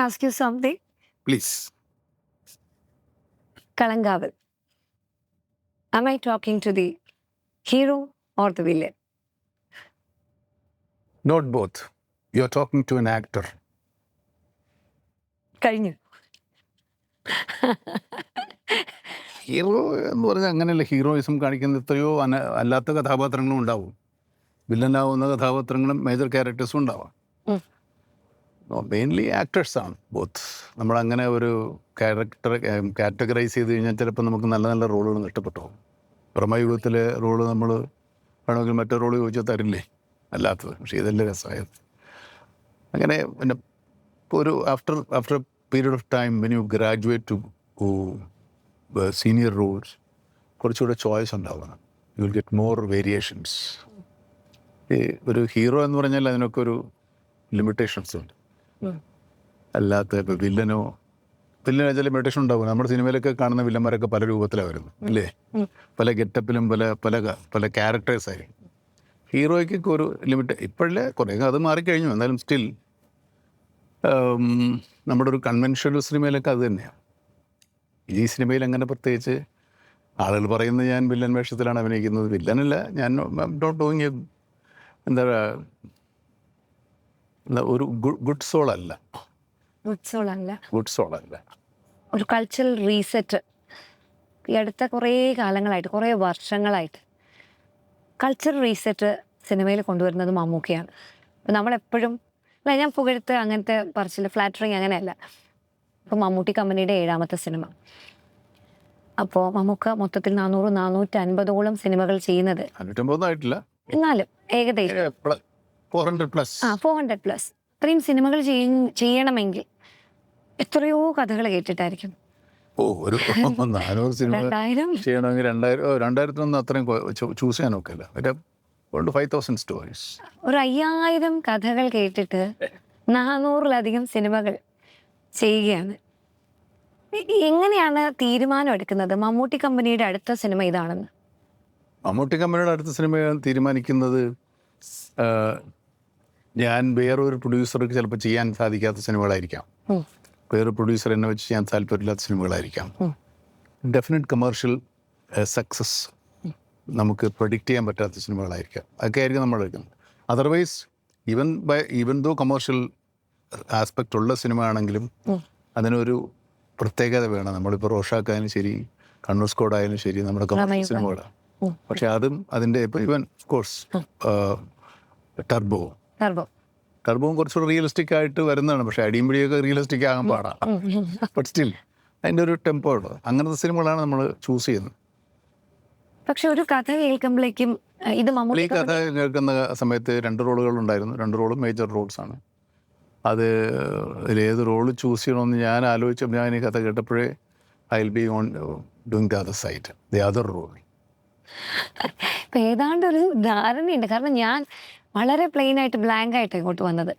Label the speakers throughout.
Speaker 1: ask you something?
Speaker 2: Please.
Speaker 1: Kalangaval. Am I talking to the hero or the villain?
Speaker 2: Not both. You're talking to an actor.
Speaker 1: കഴിഞ്ഞു.
Speaker 2: Hero എന്ന് പറഞ്ഞാൽ അങ്ങനെയല്ല. Heroism കാണിക്കുന്ന എത്രയോ അല്ലാത്ത കഥാപാത്രങ്ങളും ഉണ്ടാവും. വില്ലനാവുന്ന കഥാപാത്രങ്ങളും മേജർ ക്യാരക്ടേഴ്സും ഉണ്ടാവാം. മെയിൻലി ആക്ടേഴ്സാണ് ബോത്ത്. നമ്മളങ്ങനെ ഒരു കാറ്റഗറൈസ് ചെയ്ത് കഴിഞ്ഞാൽ ചിലപ്പോൾ നമുക്ക് നല്ല നല്ല റോളുകൾ നഷ്ടപ്പെട്ടു പോകും. പ്രമയുഗത്തിലെ റോള് നമ്മൾ വേണമെങ്കിൽ മറ്റേ റോള് ചോദിച്ചാൽ തരില്ലേ അല്ലാത്തത്. പക്ഷേ ഇതല്ലേ രസമായത്. അങ്ങനെ പിന്നെ ഇപ്പോൾ ഒരു after a period of time when you graduate to senior roles കുറച്ചുകൂടെ ചോയ്സ് ഉണ്ടാവണം. You will get more variations. ഈ ഒരു ഹീറോ എന്ന് പറഞ്ഞാൽ അതിനൊക്കെ ഒരു ലിമിറ്റേഷൻസ് ഉണ്ട്. അല്ലാത്ത ഇപ്പോൾ വില്ലന് ചില ലിമിറ്റേഷൻ ഉണ്ടാവും. നമ്മുടെ സിനിമയിലൊക്കെ കാണുന്ന വില്ലന്മാരൊക്കെ പല രൂപത്തിലാണ് വരുന്നത് അല്ലേ? പല ഗെറ്റപ്പിലും പല ക്യാരക്ടേഴ്സായിരിക്കും. ഹീറോയ്ക്കൊക്കെ ഒരു ലിമിറ്റ് ഇപ്പോഴല്ലേ കുറേ അത് മാറിക്കഴിഞ്ഞു. എന്നാലും സ്റ്റിൽ നമ്മുടെ ഒരു കൺവെൻഷണൽ സിനിമയിലൊക്കെ അത് തന്നെയാണ്. ഈ സിനിമയിൽ അങ്ങനെ പ്രത്യേകിച്ച് ആളുകൾ പറയുന്നത് ഞാൻ വില്ലൻ വേഷത്തിലാണ് അഭിനയിക്കുന്നത്. വില്ലനല്ല, ഞാൻ ഡോട്ട് ഡൂയിങ് എ എന്താ ഒരു ഗുഡ് സോളല്ല. ഗുഡ് സോളല്ല.
Speaker 1: ഒരു കൾച്ചറൽ റീസെറ്റ് ഈ അടുത്ത കുറേ കാലങ്ങളായിട്ട്, കുറേ വർഷങ്ങളായിട്ട് കൾച്ചറൽ റീസെറ്റ് സിനിമയിൽ കൊണ്ടുവരുന്നത് മമ്മൂക്കയാണ്. അപ്പം നമ്മളെപ്പോഴും അല്ല, ഞാൻ പുകഴ്ത്ത് അങ്ങനത്തെ പറച്ചില്ല, ഫ്ലാറ്ററിങ് അങ്ങനെയല്ല. ഇപ്പോൾ മമ്മൂട്ടി കമ്പനിയുടെ 7ാമത്തെ സിനിമ. അപ്പോൾ മമ്മൂക്ക മൊത്തത്തിൽ 400-450ഓളം സിനിമകൾ ചെയ്യുന്നത്, എന്നാലും ഏകദേശം 400+. ഇത്രയും സിനിമകൾ ചെയ്യണമെങ്കിൽ എത്രയോ കഥകൾ കേട്ടിട്ടായിരിക്കും.
Speaker 2: ഒരു 400 സിനിമ ചെയ്യണമെങ്കിൽ 2000 അത്രയും ചൂസ് ചെയ്യാൻ നോക്കില്ല. 5,000 സ്റ്റോറീസ്,
Speaker 1: ഒരു 5000 കഥകൾ കേട്ടിട്ട് 400-ലധികം സിനിമകൾ ചെയ്യുകയാണ്. എങ്ങനെയാണ് തീരുമാനം എടുക്കുന്നത് മമ്മൂട്ടി കമ്പനിയുടെ അടുത്ത സിനിമ ഇതാണെന്ന്?
Speaker 2: മമ്മൂട്ടി കമ്പനിയുടെ അടുത്ത സിനിമ തീരുമാനിക്കുന്നത് ഞാൻ വേറൊരു പ്രൊഡ്യൂസർക്ക് ചിലപ്പോൾ ചെയ്യാൻ സാധിക്കാത്ത സിനിമകളായിരിക്കാം. വേറൊരു പ്രൊഡ്യൂസർ എന്നെ വെച്ച് ചെയ്യാൻ താല്പര്യമില്ലാത്ത സിനിമകളായിരിക്കാം. ഡെഫിനറ്റ് കമേഴ്ഷ്യൽ സക്സസ് നമുക്ക് പ്രഡിക്റ്റ് ചെയ്യാൻ പറ്റാത്ത സിനിമകളായിരിക്കാം. അതൊക്കെ ആയിരിക്കും നമ്മൾ എടുക്കുന്നത്. Otherwise even though commercial aspect ഉള്ള സിനിമ ആണെങ്കിലും അതിനൊരു പ്രത്യേകത വേണം. നമ്മളിപ്പോൾ റോഷാക്കായാലും ശരി, കണ്ണൂർ സ്ക്വാഡ് ആയാലും ശരി, നമ്മുടെ കമേഴ്ഷ്യൽ സിനിമകളാണ്. പക്ഷെ അതും അതിൻ്റെ ഇപ്പോൾ ഈവൻ കോഴ്സ് ടർബോവും കുറച്ചുകൂടെ റിയലിസ്റ്റിക് ആയിട്ട് വരുന്നതാണ്. പക്ഷേ അടിയമ്പിടിയൊക്കെ റിയലിസ്റ്റിക് ആകാൻ പാടാണ്. ബട്ട് സ്റ്റിൽ അതിൻ്റെ ഒരു ടെമ്പോ ഉള്ളത്. അങ്ങനത്തെ സിനിമകളാണ് നമ്മൾ ചൂസ് ചെയ്യുന്നത്.
Speaker 1: പക്ഷെ ഒരു കഥ കേൾക്കുമ്പോഴേക്കും ഇത്
Speaker 2: ഈ കഥ കേൾക്കുന്ന സമയത്ത് 2 റോളുകളുണ്ടായിരുന്നു. 2 റോളും മേജർ റോൾസാണ്. അത് ഏത് റോള് ചൂസ് ചെയ്യണമെന്ന് ഞാൻ ആലോചിച്ചപ്പോൾ ഞാൻ ഈ കഥ കേട്ടപ്പോഴേ I will be on doing the other side, the other role.
Speaker 1: ഇപ്പം ഏതാണ്ടൊരു ധാരണയുണ്ട്. കാരണം ഞാൻ വളരെ പ്ലെയിനായിട്ട് ബ്ലാങ്കായിട്ട് ഇങ്ങോട്ട് വന്നത്.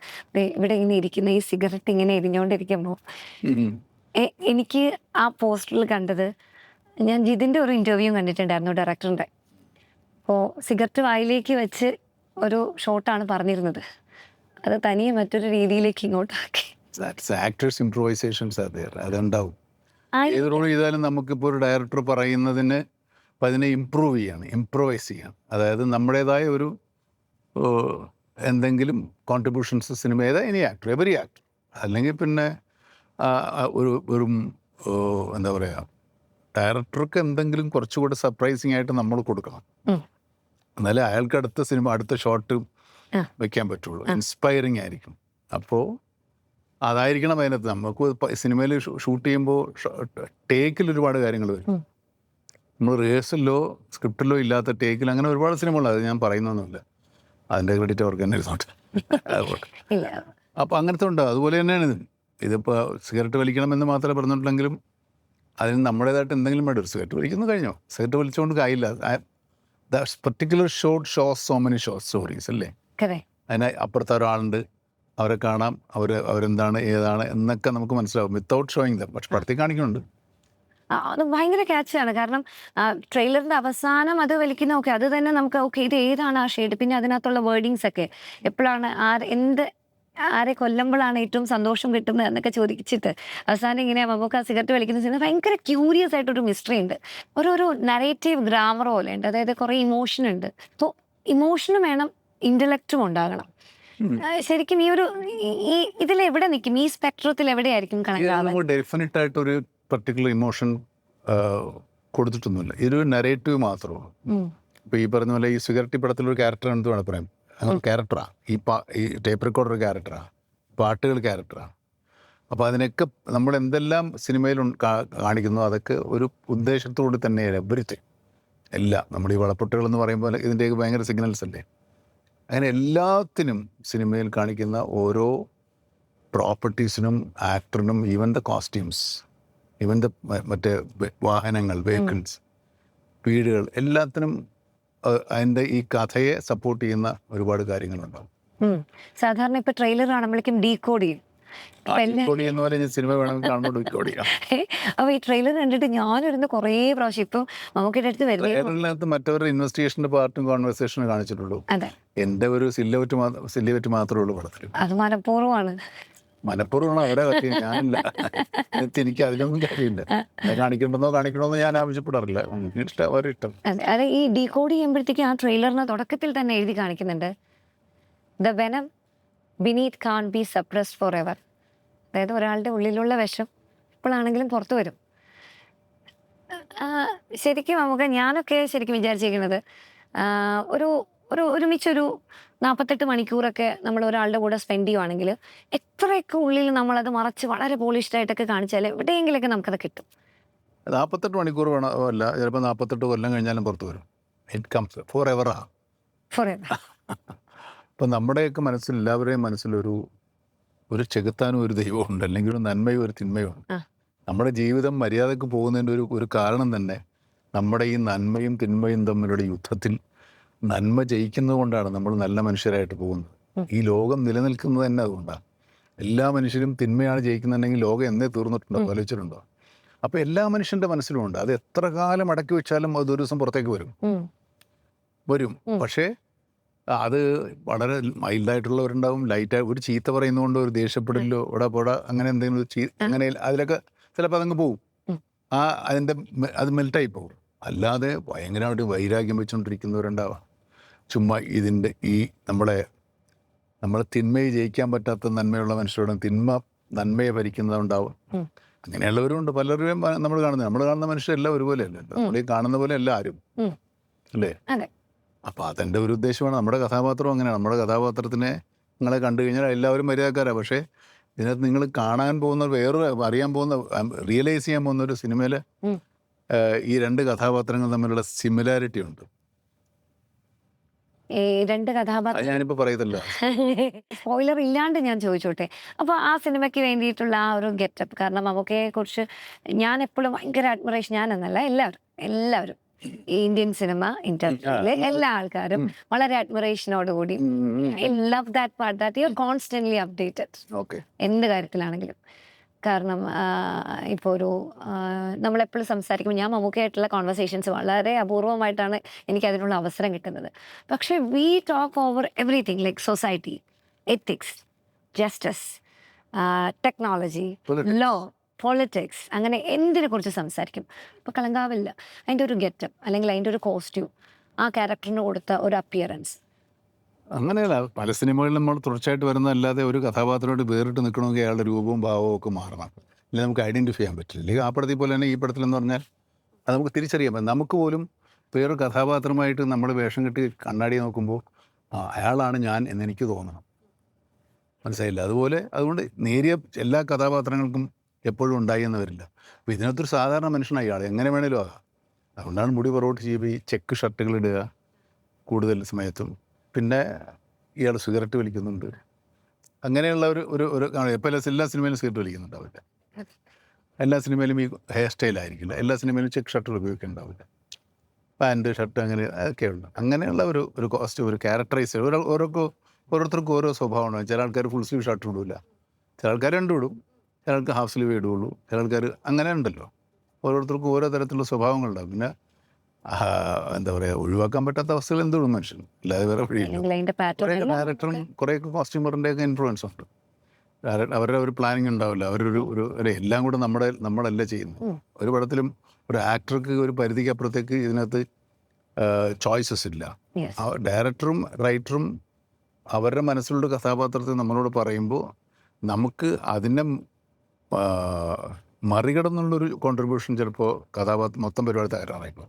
Speaker 1: ഇവിടെ ഇങ്ങനെ ഇരിക്കുന്ന ഈ സിഗരറ്റ് ഇങ്ങനെ എരിഞ്ഞുകൊണ്ടിരിക്കുമ്പോൾ എനിക്ക് ആ പോസ്റ്ററിൽ കണ്ടത്, ഞാൻ ജിതിൻ്റെ ഒരു ഇൻ്റർവ്യൂ കണ്ടിട്ടുണ്ടായിരുന്നു, ഡയറക്ടറിൻ്റെ. അപ്പോൾ സിഗരറ്റ് വായിലേക്ക് വെച്ച് ഒരു ഷോട്ടാണ് പറഞ്ഞിരുന്നത്. അത് തനിയെ മറ്റൊരു രീതിയിലേക്ക് ഇങ്ങോട്ടാക്കി.
Speaker 2: ആക്ടേഴ്സ് ഇംപ്രൂവൈസേഷൻസ് അതുണ്ടാവും. ഏത് റോൾ ചെയ്താലും നമുക്കിപ്പോൾ ഒരു ഡയറക്ടർ പറയുന്നതിന് അതിനെ ഇംപ്രൂവൈസ് ചെയ്യണം. അതായത് നമ്മുടേതായ ഒരു എന്തെങ്കിലും contributions cinema any actor, every actor. അല്ലെങ്കിൽ പിന്നെ ഒരു എന്താ പറയുക, ഡയറക്ടർക്ക് എന്തെങ്കിലും കുറച്ചുകൂടെ സർപ്രൈസിങ് ആയിട്ട് നമ്മൾ കൊടുക്കണം. എന്നാലേ അയാൾക്ക് അടുത്ത ഷോട്ട് വയ്ക്കാൻ പറ്റുള്ളൂ. ഇൻസ്പയറിങ് ആയിരിക്കും. അപ്പോൾ അതായിരിക്കണം അതിനകത്ത്. നമുക്ക് സിനിമയിൽ ഷൂട്ട് ചെയ്യുമ്പോൾ ടേക്കിൽ ഒരുപാട് കാര്യങ്ങൾ വരും. നമ്മൾ റിഹേഴ്സലിലോ സ്ക്രിപ്റ്റിലോ ഇല്ലാത്ത ടേക്കിൽ അങ്ങനെ ഒരുപാട് സിനിമകളുണ്ട്. അത് ഞാൻ പറയുന്നൊന്നുമില്ല, അതിൻ്റെ ക്രെഡിറ്റ് അവർക്ക് തന്നെ ഇരുന്നോട്ടെ. അപ്പോൾ അങ്ങനത്തെ ഉണ്ട്. അതുപോലെ തന്നെയാണ് ഇതിപ്പോൾ സിഗരറ്റ് വലിക്കണമെന്ന് മാത്രമേ പറഞ്ഞിട്ടുണ്ടെങ്കിലും അതിന് നമ്മുടേതായിട്ട് എന്തെങ്കിലും വേണ്ട. ഒരു സിഗരറ്റ് വലിക്കുന്നത് കഴിഞ്ഞോ, സിഗരറ്റ് വലിച്ചുകൊണ്ട് കായില്ല. Particular shot shows so many stories അല്ലേ? അതിന് അപ്പുറത്തെ ഒരാളുണ്ട്, അവരെ കാണാം, അവരെന്താണ് ഏതാണ് എന്നൊക്കെ നമുക്ക് മനസ്സിലാവും വിത്തൗട്ട് ഷോയിങ് ദം. പക്ഷെ പടത്തിൽ കാണിക്കുന്നുണ്ട്.
Speaker 1: അത് ഭയങ്കര ക്യാച്ചാണ്. കാരണം ട്രെയിലറിൻ്റെ അവസാനം അത് വലിക്കുന്ന അത് തന്നെ നമുക്ക് ഇത് ഏതാണ് ആ ഷെയ്ഡ്, പിന്നെ അതിനകത്തുള്ള വേർഡിങ്സ് ഒക്കെ എപ്പോഴാണ് എന്ത് ആരെ കൊല്ലുമ്പോഴാണ് ഏറ്റവും സന്തോഷം കിട്ടുന്നത് എന്നൊക്കെ ചോദിച്ചിട്ട് അവസാനം ഇങ്ങനെ മമ്മൂക്ക സിഗരറ്റ് വലിക്കുന്ന സിനിമ ഭയങ്കര ക്യൂരിയസ് ആയിട്ടൊരു മിസ്റ്ററി ഉണ്ട്. ഓരോരോ നരേറ്റീവ് ഗ്രാമർ പോലെ ഉണ്ട്, അതായത് കുറേ ഇമോഷൻ ഉണ്ട്. അപ്പോൾ ഇമോഷനും വേണം, ഇൻ്റലക്റ്റും ഉണ്ടാകണം. ശരിക്കും ഈ ഒരു ഇതിലെവിടെ നിൽക്കും, ഈ സ്പെക്ട്രത്തിൽ എവിടെയായിരിക്കും കണക്കാവുക?
Speaker 2: ഡെഫിനറ്റ് ആയിട്ടൊരു പർട്ടിക്കുലർ ഇമോഷൻ കൊടുത്തിട്ടൊന്നുമില്ല, ഇതൊരു നരേറ്റീവ് മാത്രമേ. ഇപ്പോൾ ഈ പറഞ്ഞ പോലെ ഈ സിഗരറ്റി പടത്തിലൊരു ക്യാരക്ടർ എന്ത് വേണം പറയാം, ക്യാരക്ടറാണ്. ഈ ടേപ്പ് റെക്കോർഡർ ക്യാരക്ടറാണ്, പാട്ടുകൾ ക്യാരക്ടറാണ്. അപ്പോൾ അതിനൊക്കെ നമ്മൾ എന്തെല്ലാം സിനിമയിൽ കാണിക്കുന്നു അതൊക്കെ ഒരു ഉദ്ദേശത്തോട് തന്നെയാണ് എവരിത്തിങ്. എല്ലാം നമ്മൾ ഈ വളപ്പൊട്ടുകൾ എന്ന് പറയുമ്പോൾ ഇതിൻ്റെയൊക്കെ ഭയങ്കര സിഗ്നൽസ് അല്ലേ. അങ്ങനെ എല്ലാത്തിനും സിനിമയിൽ കാണിക്കുന്ന ഓരോ പ്രോപ്പർട്ടീസിനും ആക്ടറിനും even the costumes, even the മറ്റേ വാഹനങ്ങൾ, വെഹിക്കിൾസ്, വീടുകൾ, എല്ലാത്തിനും അതിൻ്റെ ഈ കഥയെ സപ്പോർട്ട് ചെയ്യുന്ന ഒരുപാട് കാര്യങ്ങളുണ്ടാവും.
Speaker 1: സാധാരണ ഇപ്പൊ ട്രെയിലർ കാണുമ്പോഴേക്കും ഡീകോഡ് ചെയ്യും.
Speaker 2: സിനിമ വേണമെങ്കിൽ കാണുമ്പോൾ ഡീകോഡ് ചെയ്യാം.
Speaker 1: അപ്പൊ ഈ ട്രെയിലർ കണ്ടിട്ട് ഞാനിരുന്ന് കുറേ പ്രാവശ്യം ഇപ്പം നമുക്കിടെ അടുത്ത്
Speaker 2: ട്രെയിലറിനകത്ത് മറ്റവരുടെ ഇൻവെസ്റ്റിഗേഷന്റെ പാർട്ടും കോൺവെർസേഷനും കാണിച്ചിട്ടുള്ളൂ.
Speaker 1: അതെ,
Speaker 2: എൻ്റെ ഒരു സില്ലുവറ്റ് മാത്രമേ ഉള്ളൂ പടത്തിൽ.
Speaker 1: അത് മനഃപൂർവ്വമാണ്.
Speaker 2: മനഃപൂർവ്വമാണ് അവരെ പറ്റിയ, ഞാനില്ല. എനിക്ക് അതിലൊന്നും കാര്യമില്ല. കാണിക്കണമെന്നോ ഞാൻ ആവശ്യപ്പെടാറില്ല. ഇഷ്ടം അവരുടെ ഇഷ്ടം.
Speaker 1: അതെ, ഈ ഡീകോഡ് ചെയ്യുമ്പോഴത്തേക്കും ആ ട്രെയിലറിന് തുടക്കത്തിൽ തന്നെ എഴുതി കാണിക്കുന്നുണ്ട്, the venom beneath can be suppressed forever. അതായത് ഒരാളുടെ ഉള്ളിലുള്ള വിഷം ഇപ്പോഴാണെങ്കിലും പുറത്തു വരും. ശരിക്കും നമുക്ക്, ഞാനൊക്കെ ശരിക്കും വിചാരിച്ചിരിക്കുന്നത് ഒരു ഒരുമിച്ചൊരു 48 മണിക്കൂറൊക്കെ നമ്മൾ ഒരാളുടെ കൂടെ സ്പെൻഡ് ചെയ്യുവാണെങ്കിൽ എത്രയൊക്കെ ഉള്ളിൽ നമ്മളത് മറച്ച് വളരെ പോളിഷ്ഡായിട്ടൊക്കെ കാണിച്ചാൽ എവിടെയെങ്കിലൊക്കെ നമുക്കത് കിട്ടും.
Speaker 2: 48 മണിക്കൂർ വേണമല്ല, ചിലപ്പോൾ 48 കൊല്ലം കഴിഞ്ഞാലും പുറത്തു വരും. ഇറ്റ് കംസ് ഫോർ എവറാ. ഇപ്പം നമ്മുടെയൊക്കെ മനസ്സിൽ, എല്ലാവരുടെയും മനസ്സിലൊരു ചെകുത്താനും ഒരു ദൈവമുണ്ട്, അല്ലെങ്കിൽ ഒരു നന്മയും ഒരു തിന്മയും ഉണ്ട്. നമ്മുടെ ജീവിതം മര്യാദക്ക് പോകുന്നതിൻ്റെ ഒരു കാരണം തന്നെ നമ്മുടെ ഈ നന്മയും തിന്മയും തമ്മിലുള്ള യുദ്ധത്തിൽ നന്മ ജയിക്കുന്നത് കൊണ്ടാണ് നമ്മൾ നല്ല മനുഷ്യരായിട്ട് പോകുന്നത്. ഈ ലോകം നിലനിൽക്കുന്നത് തന്നെ അതുകൊണ്ടാണ്. എല്ലാ മനുഷ്യരും തിന്മയാണ് ജയിക്കുന്നുണ്ടെങ്കിൽ ലോകം എന്നേ തീർന്നിട്ടുണ്ടോ, ആലോചിച്ചിട്ടുണ്ടോ? അപ്പോൾ എല്ലാ മനുഷ്യൻ്റെ മനസ്സിലുമുണ്ട്. അത് എത്ര കാലം അടക്കി വെച്ചാലും അത് ഒരു ദിവസം പുറത്തേക്ക് വരും. പക്ഷേ അത് വളരെ മൈൽഡായിട്ടുള്ളവരുണ്ടാവും, ലൈറ്റായി ഒരു ചീത്ത പറയുന്നതുകൊണ്ട് ഒരു ദേഷ്യപ്പെടില്ലോ, ഇവിടെ അങ്ങനെ എന്തെങ്കിലും അങ്ങനെ അതിലൊക്കെ ചിലപ്പോൾ അതങ്ങ് പോവും. അത് മെൽറ്റായി പോകും. അല്ലാതെ ഭയങ്കരമായിട്ട് വൈരാഗ്യം വെച്ചുകൊണ്ടിരിക്കുന്നവരുണ്ടാവാം. ചുമ്മാ ഇതിൻ്റെ നമ്മളെ തിന്മയെ ജയിക്കാൻ പറ്റാത്ത നന്മയുള്ള മനുഷ്യരോടും നന്മയെ ഭരിക്കുന്നതുണ്ടാവും. അങ്ങനെയുള്ളവരും ഉണ്ട്, പലരും നമ്മൾ കാണുന്ന മനുഷ്യരെല്ലാം ഒരുപോലെയല്ല. നമ്മൾ ഈ കാണുന്ന പോലെ അല്ല ആരും, അല്ലേ? അപ്പോൾ അതെൻ്റെ ഒരു ഉദ്ദേശമാണ്. നമ്മുടെ കഥാപാത്രം അങ്ങനെയാണ്. നമ്മുടെ കഥാപാത്രത്തിനെ നിങ്ങളെ കണ്ടു കഴിഞ്ഞാൽ എല്ലാവരും മര്യാദക്കാരാണ്. പക്ഷേ ഇതിനകത്ത് നിങ്ങൾ കാണാൻ പോകുന്ന അറിയാൻ പോകുന്ന, റിയലൈസ് ചെയ്യാൻ പോകുന്ന ഒരു സിനിമയിൽ ഈ രണ്ട് കഥാപാത്രങ്ങൾ തമ്മിലുള്ള സിമിലാരിറ്റി ഉണ്ട്.
Speaker 1: രണ്ട് കഥാപാത്രം
Speaker 2: ഞാനിപ്പോൾ പറയത്തില്ല,
Speaker 1: സ്പോയിലർ ഇല്ലാണ്ട് ഞാൻ ചോദിച്ചോട്ടെ. അപ്പോൾ ആ സിനിമയ്ക്ക് വേണ്ടിയിട്ടുള്ള ആ ഒരു ഗെറ്റപ്പ്, കാരണം മമ്മൂക്കയെ കുറിച്ച് ഞാൻ എപ്പോഴും ഭയങ്കര അഡ്മിറേഷൻ, ഞാനെന്നല്ല എല്ലാവരും ഈ ഇന്ത്യൻ സിനിമ ഇൻഡസ്ട്രിയിലെ എല്ലാ ആൾക്കാരും വളരെ അഡ്മിറേഷനോടുകൂടി I love that part, that you are constantly updated എന്ത് കാര്യത്തിലാണെങ്കിലും. കാരണം ഇപ്പോൾ നമ്മളെപ്പോഴും സംസാരിക്കുമ്പോൾ ഞാൻ മമ്മൂക്കയായിട്ടുള്ള കോൺവെർസേഷൻസ് വളരെ അപൂർവമായിട്ടാണ് എനിക്ക് അതിനുള്ള അവസരം കിട്ടുന്നത്. പക്ഷേ we talk over everything, like society, ethics, justice, technology, law, politics, അങ്ങനെ എന്തിനെ കുറിച്ച് സംസാരിക്കും. ഇപ്പോൾ കളങ്കാവില്ല അതിൻ്റെ ഒരു ഗെറ്റപ്പ്, അല്ലെങ്കിൽ അതിൻ്റെ ഒരു കോസ്റ്റ്യൂം, ആ ക്യാരക്ടറിന് കൊടുത്ത ഒരു അപ്പിയറൻസ്,
Speaker 2: അങ്ങനെയല്ല. പല സിനിമകളിലും നമ്മൾ തുടർച്ചയായിട്ട് വരുന്നതല്ലാതെ ഒരു കഥാപാത്രമായിട്ട് വേറിട്ട് നിൽക്കണമെങ്കിൽ അയാളുടെ രൂപവും ഭാവവും ഒക്കെ മാറണം, അല്ലെങ്കിൽ നമുക്ക് ഐഡൻറ്റിഫൈ ചെയ്യാൻ പറ്റില്ല. അല്ലെങ്കിൽ ആ പടത്തിൽ പോലെ തന്നെ ഈ പടത്തിലെന്ന് പറഞ്ഞാൽ അത് നമുക്ക് തിരിച്ചറിയാൻ പറ്റും. നമുക്ക് പോലും വേറൊരു കഥാപാത്രമായിട്ട് നമ്മൾ വേഷം കെട്ടി കണ്ണാടി നോക്കുമ്പോൾ അയാളാണ് ഞാൻ എന്നെനിക്ക് തോന്നണം, മനസ്സിലായില്ല? അതുകൊണ്ട് നേരിയ എല്ലാ കഥാപാത്രങ്ങൾക്കും എപ്പോഴും ഉണ്ടായി എന്ന് വരില്ല. അപ്പോൾ ഇതിനകത്തൊരു സാധാരണ മനുഷ്യനായി ആൾ എങ്ങനെ വേണേലും ആകാം. അതുകൊണ്ടാണ് മുടി പുറകോട്ട് ചെയ്യുമ്പോൾ ഈ ചെക്ക് ഷർട്ടുകൾ ഇടുക കൂടുതൽ സമയത്തും. പിന്നെ ഇയാൾ സിഗരറ്റ് വലിക്കുന്നുണ്ട്, അങ്ങനെയുള്ള ഒരു ഇപ്പോൾ എല്ലാ സിനിമയിലും സിഗരറ്റ് വലിക്കുന്നുണ്ടാവില്ല, എല്ലാ സിനിമയിലും ഈ ഹെയർ സ്റ്റൈലായിരിക്കില്ല, എല്ലാ സിനിമയിലും ചെക്ക് ഷർട്ടുകൾ ഉപയോഗിക്കുന്നുണ്ടാവില്ല, പാൻറ്റ് ഷർട്ട് അങ്ങനെ ഒക്കെയുള്ള അങ്ങനെയുള്ള ഒരു കോസ്റ്റ്യൂം, ഒരു ക്യാരക്ടറൈസ്. ഓരോരുത്തർക്കും ഓരോ സ്വഭാവമാണ്. ചില ആൾക്കാർ ഫുൾ സ്ലീവ് ഷർട്ട് ഇടില്ല, ചില ആൾക്കാർ രണ്ടും ഇടും, ചില ആൾക്ക് ഹാഫ് സ്ലീവ് ഇടുകയുള്ളൂ, ചില ആൾക്കാർ അങ്ങനെ ഉണ്ടല്ലോ. ഓരോരുത്തർക്കും ഓരോ തരത്തിലുള്ള സ്വഭാവങ്ങളുണ്ടാകും. പിന്നെ എന്താ പറയുക, ഒഴിവാക്കാൻ പറ്റാത്ത അവസ്ഥകൾ എന്തുള്ളൂ മനുഷ്യൻ, അല്ലാതെ വേറെ വഴിയില്ല.
Speaker 1: അല്ലെങ്കിൽ അതിന്റെ
Speaker 2: കുറേ
Speaker 1: പാറ്റേൺ
Speaker 2: ഡയറക്ടറും കുറേയൊക്കെ കോസ്റ്റ്യൂമറിൻ്റെ ഒക്കെ ഇൻഫ്ലുവൻസ് ഉണ്ട്. അവരുടെ ഒരു പ്ലാനിങ് ഉണ്ടാവില്ല, അല്ലെ എല്ലാം കൂടെ നമ്മളല്ല ചെയ്യുന്നത്. ഒരു പടത്തിലും ഒരു ആക്ടർക്ക് ഒരു പരിധിക്ക് അപ്പുറത്തേക്ക് ഇതിനകത്ത് ചോയ്സസ് ഇല്ല. ഡയറക്ടറും റൈറ്ററും അവരുടെ മനസ്സിലുള്ള കഥാപാത്രത്തെ നമ്മളോട് പറയുമ്പോൾ നമുക്ക് അതിനെ മറികടന്നുള്ളൊരു കോൺട്രിബ്യൂഷൻ ചിലപ്പോൾ കഥാപാത്രം മൊത്തം പരിപാടി തയ്യാറായിപ്പോൾ.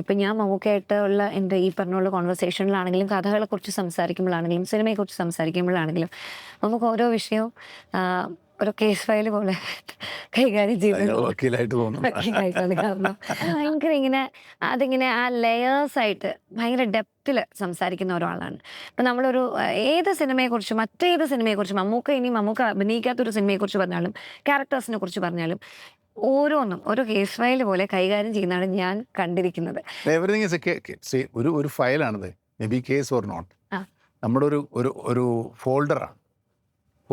Speaker 1: ഇപ്പം ഞാൻ മമ്മൂക്കയായിട്ട് ഉള്ള എൻ്റെ ഈ പറഞ്ഞുള്ള കോൺവെർസേഷനിലാണെങ്കിലും കഥകളെക്കുറിച്ച് സംസാരിക്കുമ്പോഴാണെങ്കിലും സിനിമയെക്കുറിച്ച് സംസാരിക്കുമ്പോഴാണെങ്കിലും നമുക്ക് ഓരോ വിഷയവും ഒരു കേസ് ഫയൽ പോലെ കൈകാര്യം ചെയ്ത്
Speaker 2: വക്കീലായിട്ട് തോന്നുന്നു.
Speaker 1: വക്കീലായിട്ടാണ്. കാരണം ഭയങ്കര ഇങ്ങനെ അതിങ്ങനെ ആ ലെയേഴ്സായിട്ട് ഭയങ്കര ഡെപ്തിൽ സംസാരിക്കുന്ന ഒരാളാണ്. ഇപ്പം നമ്മളൊരു ഏത് സിനിമയെക്കുറിച്ച് മറ്റേത് സിനിമയെക്കുറിച്ച് മമ്മൂക്ക അഭിനയിക്കാത്തൊരു സിനിമയെക്കുറിച്ച് പറഞ്ഞാലും ക്യാരക്ടേഴ്സിനെ കുറിച്ച് പറഞ്ഞാലും ഓരോന്നും ഒരു കേസ് ഫയൽ പോലെ കൈകാര്യം ചെയ്യുന്നതാണ് ഞാൻ കണ്ടിരിക്കുന്നത്.
Speaker 2: എവറിങ് ഇസ് ഒരു ഫയലാണിത്, may be case or not. നമ്മുടെ ഒരു ഫോൾഡറാണ്.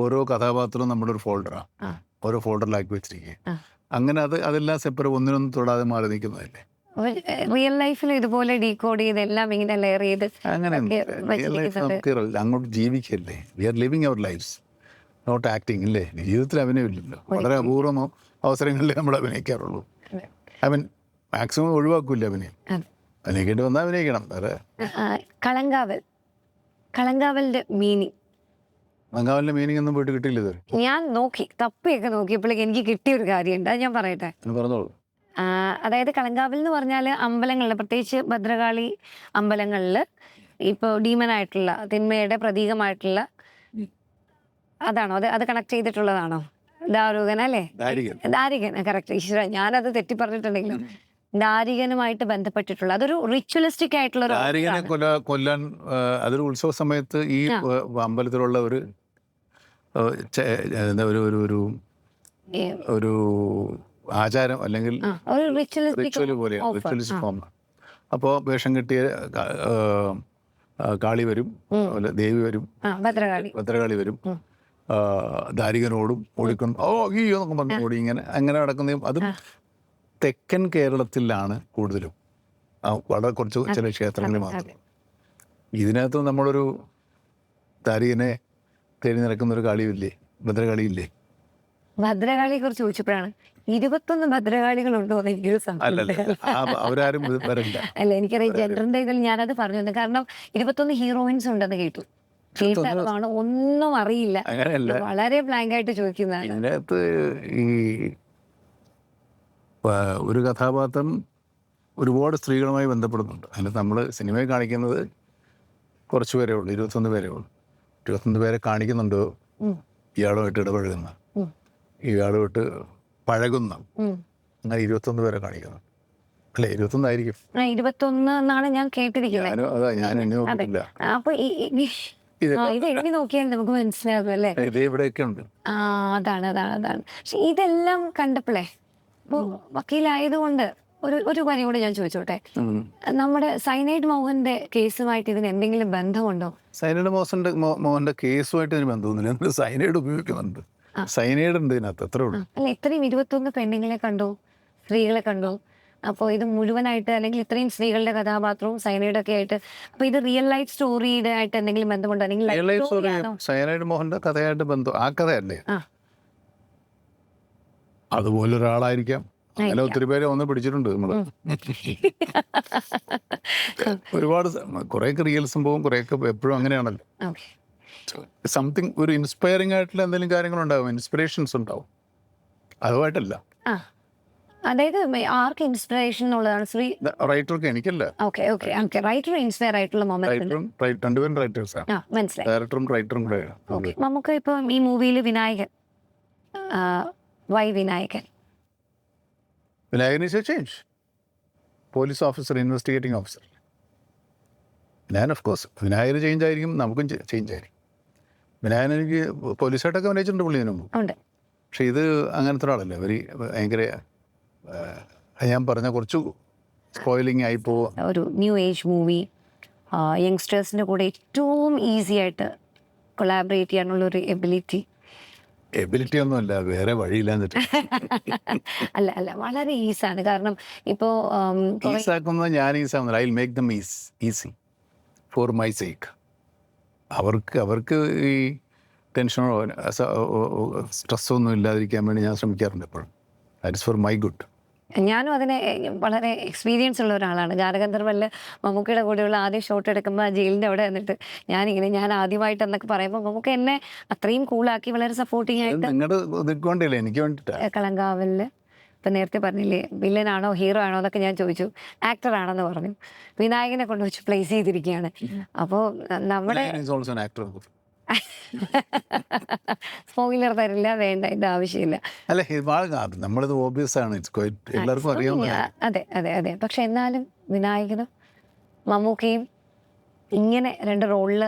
Speaker 2: ഓരോ കഥാപാത്രവും നമ്മുടെ ഒരു ഫോൾഡറാണ്, ഓരോ ഫോൾഡറിലാക്കി വെച്ചിരിക്കുക. അങ്ങനെ അതെല്ലാം സെപ്പറേറ്റ് ഒന്നിനൊന്നും തൊടാതെ മാറി നിൽക്കുന്നതല്ലേ.
Speaker 1: റിയൽ ലൈഫിൽ ഇതുപോലെ ഡീകോഡ് ചെയ്ത് എല്ലാം ഇങ്ങനെ ലെയർ ചെയ്ത്
Speaker 2: അങ്ങനെ അങ്ങോട്ട് ജീവിക്കല്ലേ. We are living our lives, not acting. ഇല്ലേ, ജീവിതത്തിൽ അഭിനയമില്ലല്ലോ. വളരെ അപൂർവമോ അവസരങ്ങളിലേ നമ്മൾ അഭിനയിക്കാറുള്ളൂ. മാക്സിമം ഒഴിവാക്കൂല അഭിനയം. അഭിനയിക്കേണ്ടി വന്നാൽ അഭിനയിക്കണം. വേറെ
Speaker 1: കളങ്കാവലിന്റെ മീനിങ്,
Speaker 2: കളങ്കാവലിന്റെ മീനിങ് ഒന്നും പോയിട്ട് കിട്ടിയില്ല ഇതുവരെ.
Speaker 1: ഞാൻ നോക്കി തപ്പിയൊക്കെ നോക്കിയപ്പോഴേക്ക് എനിക്ക് കിട്ടിയൊരു കാര്യമുണ്ട്, അത് ഞാൻ പറയട്ടെ.
Speaker 2: പറഞ്ഞോളൂ.
Speaker 1: അതായത് കളങ്കാവൽ എന്ന് പറഞ്ഞാൽ അമ്പലങ്ങളിൽ, പ്രത്യേകിച്ച് ഭദ്രകാളി അമ്പലങ്ങളിൽ ഇപ്പോൾ ഡീമനായിട്ടുള്ള തിന്മയുടെ പ്രതീകമായിട്ടുള്ള അതാണോ, അത് കണക്ട് ചെയ്തിട്ടുള്ളതാണോ? ദാരുകൻ അല്ലേ? ദാരികൻ, കറക്റ്റ്. ഈശ്വര, ഞാനത് തെറ്റി പറഞ്ഞിട്ടുണ്ടെങ്കിലും ദാരികനുമായിട്ട് ബന്ധപ്പെട്ടിട്ടുള്ള അതൊരു റിച്വലിസ്റ്റിക് ആയിട്ടുള്ള
Speaker 2: ദാരികനെ കൊല്ലാൻ അതൊരു ഉത്സവ സമയത്ത് ഈ അമ്പലത്തിലുള്ള ഒരു ആചാരം അല്ലെങ്കിൽ റിച്വൽ പോലെയാണ്, റിച്വലിസ്റ്റ് ഫോം. അപ്പോൾ വേഷം കെട്ടിയ കാളി വരും, ദേവി വരും, ഭദ്രകാളി വരും, ദാരികനോടും ഓടിക്കൊണ്ട് അയ്യോ എന്നൊക്കെ പറഞ്ഞു ഓടി അങ്ങനെ നടക്കുന്നതും. അതും തെക്കൻ കേരളത്തിലാണ് കൂടുതലും, വളരെ കുറച്ച് ചില ക്ഷേത്രങ്ങളിൽ മാത്രം. ഇതിനകത്ത് നമ്മളൊരു ദാരികനെ തേടി നടക്കുന്നൊരു കാളിയില്ലേ, ഭദ്രകാളിയില്ലേ?
Speaker 1: ഭദ്രകാളിയെ കുറിച്ച് ചോദിച്ചപ്പോഴാണ് 21 ഭദ്രകാളികളുണ്ടോ എന്ന് എനിക്കൊരു
Speaker 2: അവരാരും വരില്ല.
Speaker 1: അല്ല, എനിക്കറിയാം ജെൻഡറിന്റെ ഇതിൽ ഞാനത് പറഞ്ഞു തന്നെ. കാരണം 21 ഹീറോയിൻസ് ഉണ്ടെന്ന് കേട്ടു. കേട്ടതാണ്, ഒന്നും അറിയില്ല, വളരെ ബ്ലാങ്ക് ആയിട്ട് ചോദിക്കുന്നതാണ്.
Speaker 2: ഇതിനകത്ത് ഈ ഒരു കഥാപാത്രം ഒരുപാട് സ്ത്രീകളുമായി ബന്ധപ്പെടുന്നുണ്ട്. അതിന് നമ്മൾ സിനിമയിൽ കാണിക്കുന്നത് കുറച്ച് പേരേ ഉള്ളൂ, 21 പേരേ ഉള്ളൂ. 21 പേരെ കാണിക്കുന്നുണ്ടോ ഇയാളുമായിട്ട് ഇടപഴകുന്ന, ഇയാളുമായിട്ട് പഴകുന്ന, അങ്ങനെ 21 പേരെ കാണിക്കുന്നു. അല്ലെ, 21 ആയിരിക്കും.
Speaker 1: 21 എന്നാണ് ഞാൻ കേട്ടിരിക്കുന്നത്.
Speaker 2: അതാ ഞാൻ എണ്ണി നോക്കിയിട്ടില്ല.
Speaker 1: അപ്പൊ ഇത് എണ്ണി നോക്കിയാൽ നമുക്ക് മനസ്സിലാകും അല്ലേ?
Speaker 2: ഇത് ഇവിടെയൊക്കെ ഉണ്ട്.
Speaker 1: അതാണ്. പക്ഷെ ഇതെല്ലാം കണ്ടപ്പോഴേ, വക്കീലായതുകൊണ്ട് ഒരു കാര്യം കൂടെ ഞാൻ ചോദിച്ചോട്ടെ. നമ്മുടെ സൈനൈഡ് മോഹന്റെ കേസുമായിട്ട് ഇതിന് എന്തെങ്കിലും ബന്ധമുണ്ടോ?
Speaker 2: സൈനൈഡ് മോഹന്റെ കേസുമായിട്ട് ഇതിന് ബന്ധമൊന്നുമില്ല. സൈനൈഡ് ഉപയോഗിക്കുന്നുണ്ട്, സൈനൈഡ് ഉണ്ട് ഇതിനകത്ത്, അത്രേ ഉള്ളൂ.
Speaker 1: അല്ല, ഇത്രയും 21 പെണ്ണുങ്ങളെ കണ്ടു, സ്ത്രീകളെ കണ്ടു. അപ്പോൾ ഇത് മുഴുവനായിട്ട്, അല്ലെങ്കിൽ ഇത്രയും സ്ത്രീകളുടെ കഥാപാത്രവും സൈനൈഡൊക്കെ ആയിട്ട്, അപ്പൊ ഇത് റിയൽ ലൈഫ് സ്റ്റോറിയുടെ ആയിട്ട് എന്തെങ്കിലും ബന്ധമുണ്ടോ? അല്ലെങ്കിൽ
Speaker 2: സൈനൈഡ് മോഹന്റെ കഥയായിട്ട് ബന്ധം, ആ കഥയല്ലേ? അതുപോലെ ഒരാളായിരിക്കാം. അങ്ങനെ ഒത്തിരി പേരെ ഒന്ന് പിടിച്ചിട്ടുണ്ട് നമ്മള്. ഒരുപാട് കുറെയൊക്കെ റിയൽ സംഭവം, കുറെയൊക്കെ എപ്പോഴും അങ്ങനെയാണല്ലോ. സംതിങ് ഒരു ഇൻസ്പയറിംഗ് ആയിട്ടുള്ള എന്തെങ്കിലും കാര്യങ്ങളുണ്ടാവും, ഇൻസ്പിറേഷൻസ് ഉണ്ടാവും, അതുമായിട്ടല്ല.
Speaker 1: അതായത് ആർക്ക് ഇൻസ്പിറേഷൻ എന്നുള്ളതാണ്?
Speaker 2: റൈറ്റർക്ക്, എനിക്കല്ല.
Speaker 1: റൈറ്റർ ഇൻസ്പയർ ആയിട്ടുള്ള
Speaker 2: രണ്ടുപേരും റൈറ്റേഴ്സാണ്, ഡയറക്ടറും റൈറ്ററും കൂടെ.
Speaker 1: നമുക്ക് ഇപ്പൊ ഈ മൂവിയിൽ Vinayakan, why Vinayakan?
Speaker 2: Vinayakan is a change, police officer, investigating officer. ഞാൻ ഓഫ് കോഴ്സ് വിനായകന് ചേഞ്ച് ആയിരിക്കും, നമുക്കും ചേഞ്ച് ആയിരിക്കും. വിനായകൻ എനിക്ക് പോലീസായിട്ടൊക്കെ അഭിനയിച്ചിട്ടുണ്ട് പുള്ളി മുമ്പ്. പക്ഷെ ഇത് അങ്ങനത്തെ ഒരാളല്ലേ, ഭയങ്കര ഞാൻ പറഞ്ഞ കുറച്ച് സ്പോയിലിംഗ് ആയി പോവുക.
Speaker 1: ഒരു ന്യൂ ഏജ് മൂവി, യങ്സ്റ്റേഴ്സിൻ്റെ കൂടെ ഏറ്റവും ഈസി ആയിട്ട് കൊളാബറേറ്റ് ചെയ്യാനുള്ളൊരു എബിലിറ്റി,
Speaker 2: എബിലിറ്റി ഒന്നുമല്ല, വേറെ വഴിയില്ലാന്നിട്ട്.
Speaker 1: അല്ല അല്ല, വളരെ ഈസാണ്. കാരണം ഇപ്പോൾ
Speaker 2: ഈസാക്കുന്നത് ഞാൻ ഈസാവുന്നില്ല. I will make them easy for my sake. അവർക്ക് ഈ ടെൻഷനോ സ്ട്രെസ്സോ ഒന്നും ഇല്ലാതിരിക്കാൻ വേണ്ടി ഞാൻ ശ്രമിക്കാറുണ്ട് എപ്പോഴും. That is for my good.
Speaker 1: ഞാനും അതിനെ വളരെ എക്സ്പീരിയൻസ് ഉള്ള ഒരാളാണ്. ഗാനഗന്ധർവ്വനിൽ മമ്മൂക്കയുടെ കൂടെയുള്ള ആദ്യം ഷോട്ട് എടുക്കുമ്പോൾ ജയിലിൻ്റെ അവിടെ വന്നിട്ട് ഞാൻ ആദ്യമായിട്ട് എന്നൊക്കെ പറയുമ്പോൾ മമ്മൂക്ക എന്നെ അത്രയും കൂളാക്കി വളരെ സപ്പോർട്ടിങ് ആയിട്ട്
Speaker 2: നിങ്ങളുടെ ഇതുകൊണ്ടല്ലേ, എനിക്ക് വേണ്ടിയിട്ടാണ്.
Speaker 1: കളങ്കാവലിൽ ഇപ്പം നേരത്തെ പറഞ്ഞില്ലേ വില്ലനാണോ ഹീറോ ആണോ എന്നൊക്കെ ഞാൻ ചോദിച്ചു. ആക്ടറാണെന്ന് പറഞ്ഞു. വിനായകനെ കൊണ്ട് വെച്ച് പ്ലേസ് ചെയ്തിരിക്കുകയാണ്. അപ്പോൾ നമ്മുടെ സ്പോയിലർ തരില്ല, വേണ്ട, ഇതിൻ്റെ ആവശ്യമില്ല.
Speaker 2: അല്ല, നമ്മളിത് ഓബിയസ് ആണ്, എല്ലാവർക്കും അറിയാവുന്ന.
Speaker 1: അതെ അതെ അതെ. പക്ഷെ എന്നാലും വിനായകനും മമ്മൂക്കയും ഇങ്ങനെ 2 റോളിൽ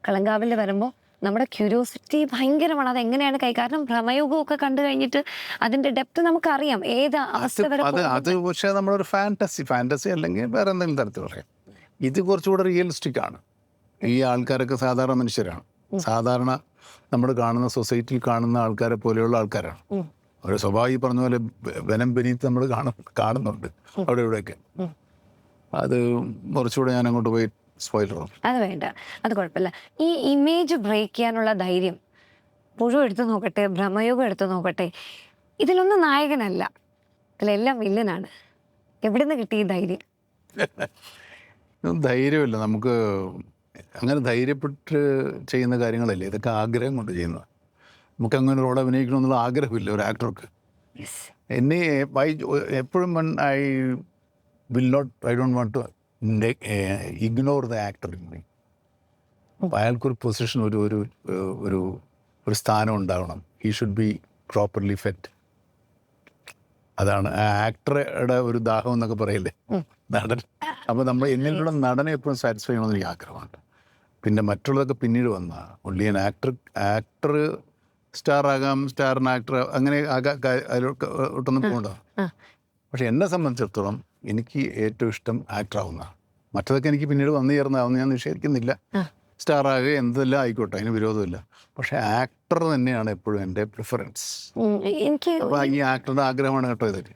Speaker 1: കളങ്കാവിൽ വരുമ്പോൾ നമ്മുടെ ക്യൂരിയോസിറ്റി ഭയങ്കരമാണ്. അത് എങ്ങനെയാണ് കാരണം ഭ്രമയുഗമൊക്കെ കണ്ടു കഴിഞ്ഞിട്ട് അതിന്റെ ഡെപ്ത് നമുക്കറിയാം ഏത് അവസ്ഥ വരെ.
Speaker 2: അത് പക്ഷേ നമ്മളൊരു ഫാൻറ്റസി അല്ലെങ്കിൽ വേറെ എന്തെങ്കിലും തരത്തിൽ പറയാം. ഇത് കുറച്ചുകൂടെ റിയലിസ്റ്റിക് ആണ്. ഈ ആൾക്കാരൊക്കെ സാധാരണ മനുഷ്യരാണ്. സാധാരണ നമ്മൾ കാണുന്ന സൊസൈറ്റിയിൽ കാണുന്ന ആൾക്കാരെ പോലെയുള്ള ആൾക്കാരാണ്. ഒരു സ്വഭാവം പറഞ്ഞ പോലെ വനം ബനീത്ത് നമ്മൾ കാണുന്നുണ്ട് അവിടെ ഇവിടെയൊക്കെ. അത് കുറച്ചുകൂടെ ഞാൻ അങ്ങോട്ട് പോയി സ്പോയിലർ.
Speaker 1: അത് വേണ്ട, അത് കുഴപ്പമില്ല. ഈ ഇമേജ് ബ്രേക്ക് ചെയ്യാനുള്ള ധൈര്യം പുഴു എടുത്തു നോക്കട്ടെ, ഭ്രമയുഗം എടുത്തു നോക്കട്ടെ, ഇതിലൊന്നും നായകനല്ല, ഇതിലെല്ലാം വില്ലനാണ്. എവിടെ നിന്ന് കിട്ടി ഈ ധൈര്യം?
Speaker 2: ധൈര്യമില്ല നമുക്ക്. അങ്ങനെ ധൈര്യപ്പെട്ട് ചെയ്യുന്ന കാര്യങ്ങളല്ലേ ഇതൊക്കെ, ആഗ്രഹം കൊണ്ട് ചെയ്യുന്നത്. നമുക്ക് അങ്ങനെ റോൾ അഭിനയിക്കണമെന്നുള്ള ആഗ്രഹമില്ല ഒരു ആക്ടർക്ക്. എന്നെ എപ്പോഴും I don't want to ignore the actor in me. അപ്പോൾ അയാൾക്കൊരു പൊസിഷൻ, ഒരു സ്ഥാനം ഉണ്ടാവണം. He should be properly fed. അതാണ് ആ ആക്ടറുടെ ഒരു ദാഹം എന്നൊക്കെ പറയില്ലേ, നടൻ. അപ്പോൾ നമ്മൾ എന്നിലുള്ള നടനെ എപ്പോഴും സാറ്റിസ്ഫൈ ചെയ്യണമെന്ന് എനിക്ക് ആഗ്രഹമുണ്ട്. പിന്നെ മറ്റുള്ളതൊക്കെ പിന്നീട് വന്നാൽ ഒൺലി ആൻ ആക്ടർ സ്റ്റാർ ആകാം, സ്റ്റാറിന് ആക്ടർ അങ്ങനെ ഒട്ടൊന്നും പോകണ്ട. പക്ഷെ എന്നെ സംബന്ധിച്ചിടത്തോളം എനിക്ക് ഏറ്റവും ഇഷ്ടം ആക്ടറാവുന്ന. മറ്റതൊക്കെ എനിക്ക് പിന്നീട് വന്നു ചേർന്നാവുന്ന ഞാൻ നിഷേധിക്കുന്നില്ല. സ്റ്റാർ ആകുക എന്തെല്ലാം ആയിക്കോട്ടെ, അതിന് വിരോധമില്ല. പക്ഷെ ആക്ടർ തന്നെയാണ് എപ്പോഴും എൻ്റെ പ്രിഫറൻസ്. അപ്പോൾ ഈ ആക്ടറുടെ ആഗ്രഹമാണ് കേട്ടോ ഇതൊക്കെ.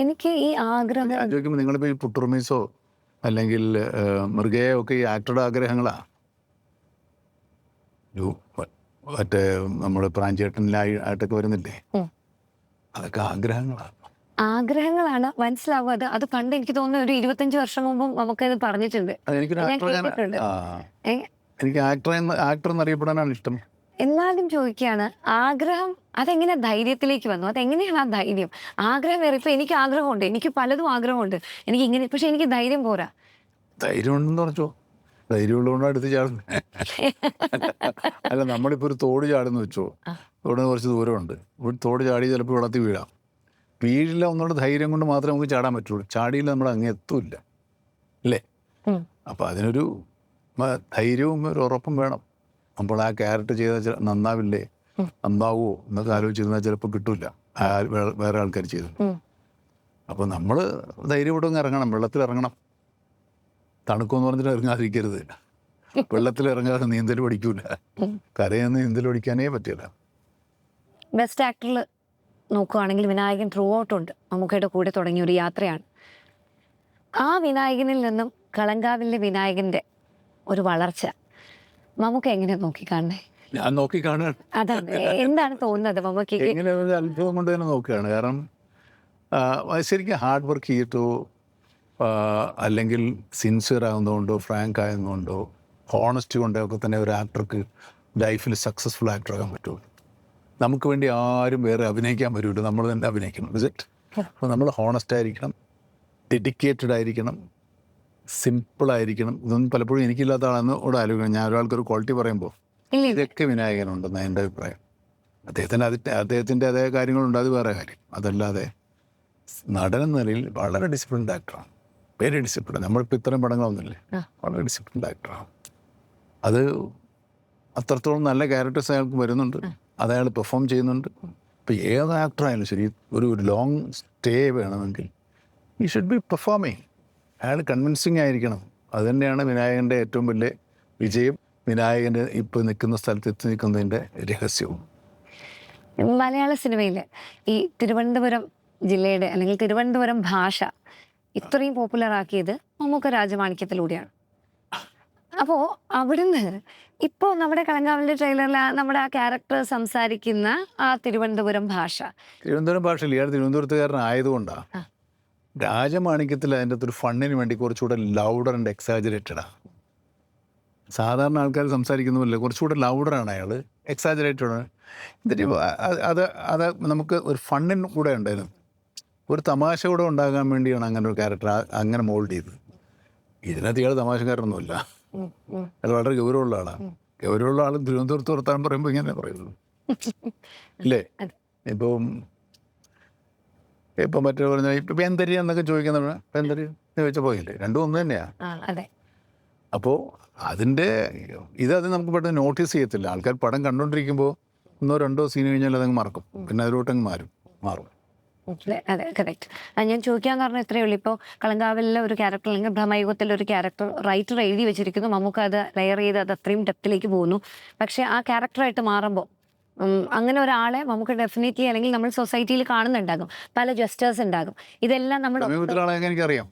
Speaker 1: എനിക്ക് ഈ ആഗ്രഹം
Speaker 2: ചോദിക്കുമ്പോൾ നിങ്ങളിപ്പോൾ ഈ പുട്ടുറുമീസോ അല്ലെങ്കിൽ മൃഗയോ ഒക്കെ ഈ ആക്ടറുടെ ആഗ്രഹങ്ങളാണ്. മറ്റേ നമ്മൾ പ്രാഞ്ചേട്ടനിലായിട്ടൊക്കെ വരുന്നില്ലേ, അതൊക്കെ ആഗ്രഹങ്ങളാണ്.
Speaker 1: മനസ്സിലാവും. അത് പണ്ട് എനിക്ക് തോന്നുന്നു ഒരു 25 വർഷം മുമ്പും നമുക്കത് പറഞ്ഞിട്ടുണ്ട്.
Speaker 2: എനിക്ക് ആക്ടർ എന്നറിയപ്പെടാനാണ് ഇഷ്ടം.
Speaker 1: എന്നാലും ചോദിക്കുകയാണ്, ആഗ്രഹം അതെങ്ങനെ ധൈര്യത്തിലേക്ക് വന്നു? അതെങ്ങനെയാണ് ആ ധൈര്യം? ആഗ്രഹം വേറെ. ഇപ്പം എനിക്ക് ആഗ്രഹമുണ്ട്, എനിക്ക് പലതും ആഗ്രഹമുണ്ട്, എനിക്ക് ഇങ്ങനെ, പക്ഷെ എനിക്ക് ധൈര്യം പോരാ.
Speaker 2: ധൈര്യം ഉണ്ടെന്ന് പറഞ്ഞോ, ധൈര്യമുള്ളതുകൊണ്ടാണ് എടുത്ത് ചാടുന്നത്. അല്ല, നമ്മളിപ്പോൾ ഒരു തോട് ചാടുന്നു വെച്ചോ, തോടിന് കുറച്ച് ദൂരമുണ്ട്. തോട് ചാടി ചിലപ്പോൾ വെള്ളത്തിൽ വീഴില്ല എന്നുള്ള ധൈര്യം കൊണ്ട് മാത്രമേ നമുക്ക് ചാടാൻ പറ്റുള്ളൂ. ചാടിയില്ല നമ്മൾ അങ്ങ് എത്തൂല്ല, അല്ലേ? അപ്പം അതിനൊരു ധൈര്യവും ഒരു ഉറപ്പും വേണം. അപ്പോൾ ആ ക്യാരക്ടർ ചെയ്താൽ നന്നാവില്ലേ, നന്നാവുമോ എന്നൊക്കെ ആലോചിച്ചിരുന്നാൽ ചിലപ്പോൾ കിട്ടില്ല വേറെ ആൾക്കാർ ചെയ്തു. അപ്പോൾ നമ്മൾ ധൈര്യമായിട്ടൊന്ന് ഇറങ്ങണം, വെള്ളത്തിൽ ഇറങ്ങണം. തണുക്കുമെന്ന് പറഞ്ഞിട്ട് ഇറങ്ങാതിരിക്കരുത്. വെള്ളത്തിൽ ഇറങ്ങാതെ നീന്തൽ പഠിക്കൂല, കരയിൽ നിന്ന് നീന്തൽ പഠിക്കാനേ പറ്റില്ല.
Speaker 1: ബെസ്റ്റ് ആക്ടറിൽ നോക്കുകയാണെങ്കിൽ വിനായകൻ ത്രൂ ഔട്ട് ഉണ്ട്. മമ്മൂക്കയുടെ കൂടെ തുടങ്ങിയ ഒരു യാത്രയാണ്. ആ വിനായകനിൽ നിന്നും കളങ്കാവിലെ വിനായകൻ്റെ ഒരു വളർച്ച മമ്മൂക്ക എങ്ങനെയാണ് നോക്കിക്കാണേ?
Speaker 2: ഞാൻ നോക്കിക്കാണുകയാണ്.
Speaker 1: അതാണ്, എന്താണ് തോന്നുന്നത് മമ്മൂക്കയ്ക്ക്?
Speaker 2: എങ്ങനെ ഒരു അത്ഭുതം കൊണ്ട് തന്നെ നോക്കുകയാണ്. കാരണം ശരിക്കും ഹാർഡ് വർക്ക് ചെയ്തിട്ടോ അല്ലെങ്കിൽ സിൻസിയർ ആകുന്നതുകൊണ്ടോ ഫ്രാങ്ക് ആകുന്നതുകൊണ്ടോ ഹോണസ്റ്റി കൊണ്ടോ ഒക്കെ തന്നെ ഒരു ആക്ടർക്ക് ലൈഫിൽ സക്സസ്ഫുൾ ആക്ടറാകാൻ പറ്റുള്ളൂ. നമുക്ക് വേണ്ടി ആരും വേറെ അഭിനയിക്കാൻ പറ്റുള്ളൂ, നമ്മൾ തന്നെ അഭിനയിക്കണം. റിസൾട്ട് അപ്പോൾ നമ്മൾ ഹോണസ്റ്റ് ആയിരിക്കണം, ഡെഡിക്കേറ്റഡ് ആയിരിക്കണം, സിമ്പിളായിരിക്കണം. ഇതൊന്നും പലപ്പോഴും എനിക്കില്ലാത്ത ആളെന്ന് കൂടെ ആലോചിക്കണം. ഞാൻ ഒരാൾക്കൊരു ക്വാളിറ്റി പറയുമ്പോൾ ഇതൊക്കെ വിനായകനുണ്ടെന്ന് എൻ്റെ അഭിപ്രായം. അദ്ദേഹത്തിൻ്റെ അതേ കാര്യങ്ങളുണ്ട്, അത് വേറെ കാര്യം. അതല്ലാതെ നടനെന്ന നിലയിൽ വളരെ ഡിസിപ്ലിൻഡ് ആക്ടറാണ്, വെരി ഡിസിപ്ലിൻ. നമ്മളിപ്പോൾ ഇത്തരം പടങ്ങളൊന്നുമില്ലേ, വളരെ ഡിസിപ്ലിൻഡ് ആക്ടറാണ്. അത് അത്രത്തോളം നല്ല ക്യാരക്ടേഴ്സ് അയാൾക്ക് വരുന്നുണ്ട്, അത് അയാൾ പെർഫോം ചെയ്യുന്നുണ്ട്. ഇപ്പോൾ ഏത് ആക്ടറായാലും ശരി, ഒരു ലോങ് സ്റ്റേ വേണമെങ്കിൽ ഈ ഷുഡ് ബി പെർഫോമിങ്. അയാൾ കൺവിൻസിങ് ആയിരിക്കണം. അതുതന്നെയാണ് വിനായകൻ്റെ ഏറ്റവും വലിയ വിജയം, വിനായകൻ്റെ ഇപ്പോൾ നിൽക്കുന്ന സ്ഥലത്ത് എത്തി നിൽക്കുന്നതിൻ്റെ രഹസ്യവും.
Speaker 1: മലയാള സിനിമയിൽ ഈ തിരുവനന്തപുരം ജില്ലയുടെ അല്ലെങ്കിൽ തിരുവനന്തപുരം ഭാഷ ഇത്രയും പോപ്പുലർ ആക്കിയത് മമ്മൂക്ക രാജമാണിക്യത്തിലൂടെയാണ്. അപ്പോൾ അവിടുന്ന് ഇപ്പോൾ നമ്മുടെ കളങ്കാവലിൻ്റെ ട്രെയിലറിൽ നമ്മുടെ ആ ക്യാരക്ടർ സംസാരിക്കുന്ന ആ തിരുവനന്തപുരം ഭാഷ
Speaker 2: തിരുവനന്തപുരം ഭാഷയിൽ ഇയാൾ തിരുവനന്തപുരത്തുകാരനായതുകൊണ്ടാണ്
Speaker 1: ആ.
Speaker 2: രാജമാണിക്യത്തിൽ അതിൻ്റെ അകത്തൊരു ഫണ്ണിന് വേണ്ടി കുറച്ചുകൂടെ ലൗഡർ ആൻഡ് എക്സാജറേറ്റഡാണ്. സാധാരണ ആൾക്കാർ സംസാരിക്കുന്ന പോലെ കുറച്ചുകൂടെ ലൗഡറാണ് അയാൾ, എക്സാജറേറ്റഡ്. എന്നിട്ട് അത് അത് നമുക്ക് ഒരു ഫണ്ണിന് കൂടെ ഉണ്ടായിരുന്നു, ഒരു തമാശ കൂടെ ഉണ്ടാകാൻ വേണ്ടിയാണ് അങ്ങനെ ഒരു ക്യാരക്ടർ അങ്ങനെ മോൾഡ് ചെയ്തത്. ഇതിനകത്ത് ഇയാൾ തമാശക്കാരൊന്നുമില്ല, അത് വളരെ ഗൗരവമുള്ള ആളാണ്. ഗൗരവമുള്ള ആൾ തിരുവനന്തപുരത്ത് വർത്താൻ പറയുമ്പോൾ ഇങ്ങനെ പറയുള്ളൂ ഇല്ലേ. ഇപ്പം മറ്റേ പറഞ്ഞാൽ ഇപ്പം എന്തരി എന്നൊക്കെ ചോദിക്കുന്ന എന്തരി ചോദിച്ച പോയില്ലേ, രണ്ടും ഒന്ന് തന്നെയാണ്. അപ്പോൾ അതിൻ്റെ അത് നമുക്ക് പെട്ടെന്ന് നോട്ടീസ് ചെയ്യത്തില്ല. ആൾക്കാർ പടം കണ്ടുകൊണ്ടിരിക്കുമ്പോൾ 1-2 സീൻ കഴിഞ്ഞാൽ അതങ്ങ് മറക്കും, പിന്നെ അതിലോട്ടങ്ങ് മാറും.
Speaker 1: അതെ, കറക്റ്റ്. ഞാൻ ചോദിക്കാൻ കാരണം ഇത്രയേ ഉള്ളൂ. ഇപ്പോൾ കളങ്കാവലിലെ ഒരു ക്യാരക്ടർ അല്ലെങ്കിൽ ഭ്രമയുഗത്തിലെ ഒരു ക്യാരക്ടർ റൈറ്റർ എഴുതി വെച്ചിരിക്കുന്നു, നമുക്ക് അത് ലെയർ ചെയ്ത് അത് അത്രയും ഡെപ്തിലേക്ക് പോകുന്നു. പക്ഷേ ആ ക്യാരക്ടറായിട്ട് മാറുമ്പോൾ അങ്ങനെ ഒരാളെ നമുക്ക് ഡെഫിനറ്റ്ലി അല്ലെങ്കിൽ നമ്മൾ സൊസൈറ്റിയിൽ കാണുന്നുണ്ടാകും, പല ജസ്റ്റേഴ്സ് ഉണ്ടാകും. ഇതെല്ലാം നമ്മൾ
Speaker 2: എനിക്കറിയാം.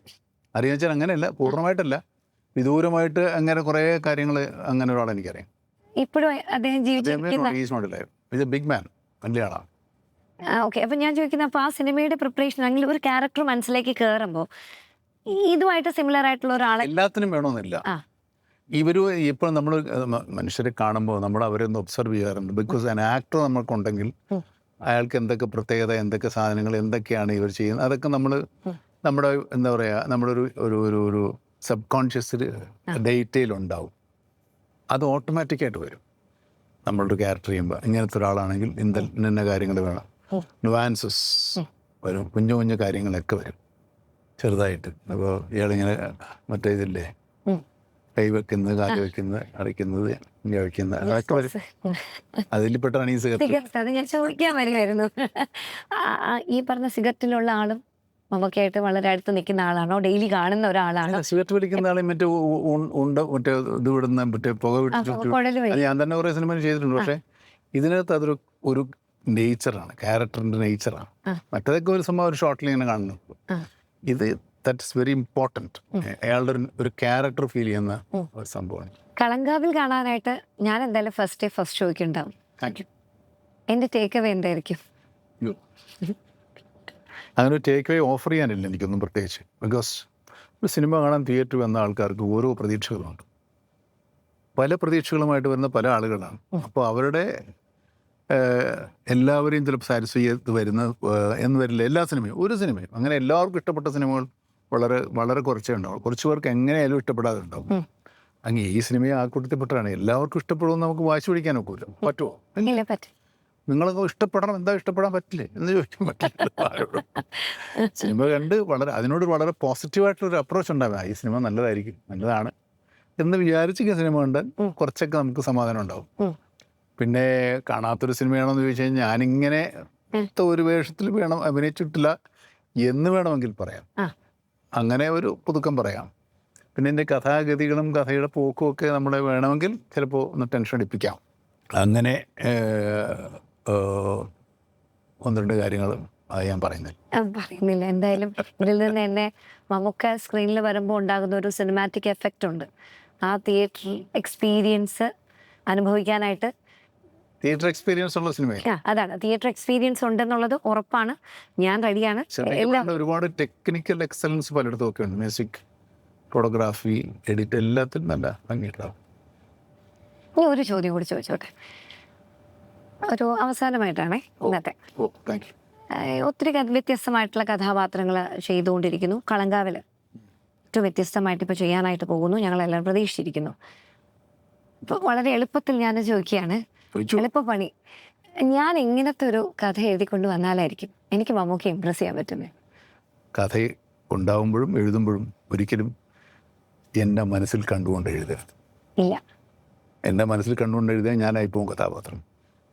Speaker 2: അറിയാച്ചാൽ അങ്ങനെയല്ല, പൂർണ്ണമായിട്ടല്ല, വിദൂരമായിട്ട് അങ്ങനെ കുറേ കാര്യങ്ങൾ അങ്ങനെ ഒരാളെ എനിക്കറിയാം.
Speaker 1: ഇപ്പോഴും അദ്ദേഹം ജീവിച്ചിരിക്കുന്ന
Speaker 2: ബിഗ് മാൻ, വലിയ ആളാണ്.
Speaker 1: ഓക്കെ. അപ്പം ഞാൻ ചോദിക്കുന്നത്, അപ്പോൾ ആ സിനിമയുടെ പ്രിപ്പറേഷൻ അല്ലെങ്കിൽ ഒരു ക്യാരക്ടർ മനസ്സിലേക്ക് കയറുമ്പോൾ ഇതുമായിട്ട് സിമിലർ ആയിട്ടുള്ള ഒരാളെ
Speaker 2: എല്ലാത്തിനും വേണമെന്നില്ല. ഇവർ ഇപ്പോൾ നമ്മൾ മനുഷ്യരെ കാണുമ്പോൾ നമ്മൾ അവരൊന്ന് ഒബ്സർവ് ചെയ്യാറുണ്ട്. ബിക്കോസ് ആൻ ആക്ടർ നമ്മൾക്കുണ്ടെങ്കിൽ അയാൾക്ക് എന്തൊക്കെ പ്രത്യേകത, എന്തൊക്കെ സാധനങ്ങൾ, എന്തൊക്കെയാണ് ഇവർ ചെയ്യുന്നത്, അതൊക്കെ നമ്മുടെ എന്താ പറയുക, നമ്മുടെ ഒരു സബ് കോൺഷ്യസിൽ ഡേറ്റയിലുണ്ടാവും. അത് ഓട്ടോമാറ്റിക്കായിട്ട് വരും. നമ്മളൊരു ക്യാരക്ടർ ചെയ്യുമ്പോൾ ഇങ്ങനത്തെ ഒരാളാണെങ്കിൽ ഇന്ന കാര്യങ്ങൾ വേണം, നുവാൻസസ് വരും, കുഞ്ഞു കാര്യങ്ങളൊക്കെ വരും ചെറുതായിട്ട്. അപ്പോൾ ഇയാളിങ്ങനെ മറ്റേ ഇതില്ലേ, കൈ വെക്കുന്നത്, കാല് വെക്കുന്നത്, അടയ്ക്കുന്നത്, കഴിക്കുന്നത്, അതൊക്കെ വരും. അതിൽ പെട്ടാണ് ഈ സിഗരറ്റ്.
Speaker 1: അത് ഞാൻ ചോദിക്കാൻ വരുമായിരുന്നു. ഈ പറഞ്ഞ സിഗരറ്റിലുള്ള ആളും നമുക്കായിട്ട് വളരെ അടുത്ത് നിൽക്കുന്ന ആളാണോ, ഡെയിലി കാണുന്ന ഒരാളാണോ?
Speaker 2: സിഗരറ്റ് വലിക്കുന്ന ആളെയും മറ്റേ മറ്റേ ഇത് വിടുന്ന മറ്റേ പുക വിട്ടിട്ട് ഞാൻ തന്നെ കുറേ സിനിമ ചെയ്തിട്ടുണ്ട്. പക്ഷേ ഇതിനകത്ത് ഒരു നേച്ചറാണ്, ക്യാരക്ടറിൻ്റെ നേച്ചറാണ്. മറ്റേതൊക്കെ ഒരു സംഭവം ഒരു ഷോർട്ടിൽ ഇങ്ങനെ കാണുന്നു. ഇത് ദാറ്റ്സ് വെരി ഇമ്പോർട്ടൻറ്റ്. അയാളുടെ ഒരു ക്യാരക്ടർ ഫീൽ ചെയ്യുന്ന ഒരു സംഭവമാണ്.
Speaker 1: കളങ്കാവിൽ കാണാനായിട്ട് ഞാൻ എന്തായാലും ഫസ്റ്റ് ചോദിക്കുന്നുണ്ടാവും.
Speaker 2: Thank you.
Speaker 1: എൻ്റെ ടേക്ക് അവേ എന്തായിരിക്കും?
Speaker 2: അങ്ങനെ ഒരു ടേക്ക് അവേ ഓഫർ ചെയ്യാനില്ല എനിക്കൊന്നും പ്രത്യേകിച്ച്. ബിക്കോസ് ഒരു സിനിമ കാണാൻ തിയേറ്ററിൽ വന്ന ആൾക്കാർക്ക് ഓരോ പ്രതീക്ഷകളുണ്ട്, പല പ്രതീക്ഷകളുമായിട്ട് വരുന്ന പല ആളുകളാണ്. അപ്പോൾ അവരുടെ എല്ലാവരെയും ചിലപ്പോൾ സാറ്റിസ്ഫൈ ചെയ്ത് വരുന്ന എന്ന് വരില്ല എല്ലാ സിനിമയും. ഒരു സിനിമയും അങ്ങനെ എല്ലാവർക്കും ഇഷ്ടപ്പെട്ട സിനിമകൾ വളരെ കുറച്ചേ ഉണ്ടാവും. കുറച്ച് പേർക്ക് എങ്ങനെയായാലും ഇഷ്ടപ്പെടാതെ ഉണ്ടാവും. അങ്ങനെ ഈ സിനിമയെ ആ കൂട്ടത്തിൽപ്പെട്ടാണ്. എല്ലാവർക്കും ഇഷ്ടപ്പെടുമെന്ന് നമുക്ക് വാശി പിടിക്കാൻ ഒക്കില്ല. പറ്റുമോ? നിങ്ങളൊക്കെ ഇഷ്ടപ്പെടണം, എന്താ ഇഷ്ടപ്പെടാൻ പറ്റില്ലേ എന്ന് ചോദിക്കാൻ പറ്റില്ല. സിനിമ കണ്ട് അതിനോട് വളരെ പോസിറ്റീവായിട്ടുള്ളൊരു അപ്രോച്ച് ഉണ്ടാവുക. ഈ സിനിമ നല്ലതാണ് എന്ന് വിചാരിച്ച സിനിമ കണ്ടാൽ കുറച്ചൊക്കെ നമുക്ക് സമാധാനം ഉണ്ടാവും. പിന്നെ കാണാത്തൊരു സിനിമയാണോന്ന് ചോദിച്ചു കഴിഞ്ഞാൽ ഞാനിങ്ങനെ ഒരു വേഷത്തിൽ അഭിനയിച്ചിട്ടില്ല എന്ന് വേണമെങ്കിൽ പറയാം, അങ്ങനെ ഒരു പുതുക്കം പറയാം. പിന്നെ എൻ്റെ കഥാഗതികളും കഥയുടെ പോക്കും ഒക്കെ നമ്മളെ വേണമെങ്കിൽ ചിലപ്പോൾ ഒന്ന് ടെൻഷൻ അടിപ്പിക്കാം. അങ്ങനെ 1-2 കാര്യങ്ങൾ ഞാൻ
Speaker 1: പറയുന്നില്ല. എന്തായാലും ഇതിൽ നിന്ന് തന്നെ മമ്മൂക്ക സ്ക്രീനിൽ വരുമ്പോൾ ഉണ്ടാകുന്ന ഒരു സിനിമാറ്റിക് എഫക്റ്റ് ഉണ്ട്. ആ തിയേറ്റർ എക്സ്പീരിയൻസ് അനുഭവിക്കാനായിട്ട്
Speaker 2: തിയേറ്റർ എക്സ്പീരിയൻസ് ഉള്ള സിനിമയാണ്.
Speaker 1: അതാണ്, തിയേറ്റർ എക്സ്പീരിയൻസ് ഉണ്ടെന്നുള്ളത് ഉറപ്പാണ്. ഞാൻ റെഡിയാണ്.
Speaker 2: ഒരുപാട് ടെക്നിക്കൽ എക്സലൻസ് പലയിടത്തും ഒക്കെ ഉണ്ട്. മ്യൂസിക്, ഫോട്ടോഗ്രാഫി, എഡിറ്റ്, എല്ലാത്തിലും നല്ല ഭംഗിയുണ്ടാവും.
Speaker 1: ഇനി ഒരു ചോദ്യം കൂടി ചോദിച്ചോട്ടെ, ഒരു അവസാനമായിട്ടാണേ ഇന്നത്തെ. ഒത്തിരി വ്യത്യസ്തമായിട്ടുള്ള കഥാപാത്രങ്ങൾ ചെയ്തുകൊണ്ടിരിക്കുന്നു. കളങ്കാവിൽ ഏറ്റവും വ്യത്യസ്തമായിട്ട് ഇപ്പോൾ ചെയ്യാനായിട്ട് പോകുന്നു. ഞങ്ങളെല്ലാം പ്രതീക്ഷിച്ചിരിക്കുന്നു. ഇപ്പോൾ വളരെ എളുപ്പത്തിൽ ഞാൻ ചോദിക്കുകയാണ്, എളുപ്പപ്പണി, ഞാൻ ഇങ്ങനത്തെ ഒരു കഥ എഴുതിക്കൊണ്ട് വന്നാലായിരിക്കും എനിക്ക് മമ്മൂക്കെ ഇമ്പ്രസ് ചെയ്യാൻ പറ്റുന്നത്?
Speaker 2: കഥ ഉണ്ടാവുമ്പോഴും എഴുതുമ്പോഴും ഒരിക്കലും എൻ്റെ മനസ്സിൽ കണ്ടുകൊണ്ട് എഴുതരുത്.
Speaker 1: ഇല്ല,
Speaker 2: എൻ്റെ മനസ്സിൽ കണ്ടുകൊണ്ട് എഴുതിയാൽ ഞാനായിപ്പോവും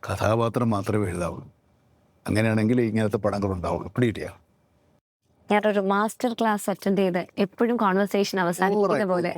Speaker 2: കഥാപാത്രം മാത്രമേ എഴുതാവുള്ളൂ. അങ്ങനെയാണെങ്കിൽ ഇങ്ങനത്തെ പടങ്ങൾ ഉണ്ടാവുള്ളൂ. പിടികിട്ടിയാ
Speaker 1: ഞാനൊരു മാസ്റ്റർ ക്ലാസ് അറ്റൻഡ് ചെയ്ത് എപ്പോഴും കോൺവെർസേഷൻ അവസാനിക്കുന്ന പോലെ